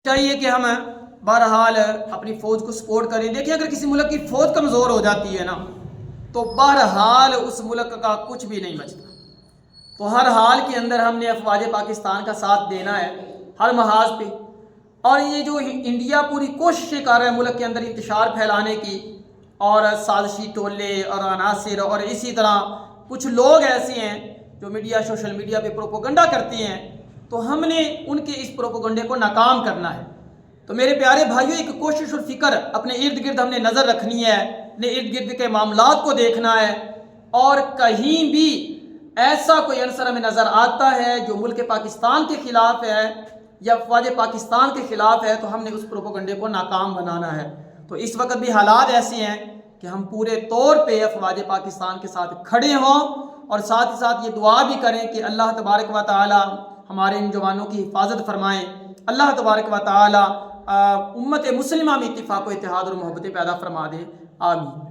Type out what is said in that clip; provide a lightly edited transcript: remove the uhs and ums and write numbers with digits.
چاہیے کہ ہم بہرحال اپنی فوج کو سپورٹ کریں. دیکھیں اگر کسی ملک کی فوج کمزور ہو جاتی ہے نا تو بہرحال اس ملک کا کچھ بھی نہیں بچتا. تو ہر حال کے اندر ہم نے افواج پاکستان کا ساتھ دینا ہے ہر محاذ پہ. اور یہ جو انڈیا پوری کوششیں کر رہا ہے ملک کے اندر انتشار پھیلانے کی، اور سازشی ٹولے اور عناصر اور اسی طرح کچھ لوگ ایسے ہیں جو سوشل میڈیا پہ پروپوگنڈا کرتے ہیں، تو ہم نے ان کے اس پروپوگنڈے کو ناکام کرنا ہے. تو میرے پیارے بھائیوں، ایک کوشش اور فکر اپنے ارد گرد ہم نے نظر رکھنی ہے، اپنے ارد گرد کے معاملات کو دیکھنا ہے، اور کہیں بھی ایسا کوئی عنصر ہمیں نظر آتا ہے جو ملک پاکستان کے خلاف ہے یا افواج پاکستان کے خلاف ہے، تو ہم نے اس پروپوگنڈے کو ناکام بنانا ہے. تو اس وقت بھی حالات ایسے ہیں کہ ہم پورے طور پہ افواج پاکستان کے ساتھ کھڑے ہوں، اور ساتھ ہی ساتھ یہ دعا بھی کریں کہ اللہ تبارک و تعالی ہمارے ان جوانوں کی حفاظت فرمائیں. اللہ تبارک و تعالی امت مسلمہ میں اتفاق و اتحاد اور محبت پیدا فرما دے. آمین.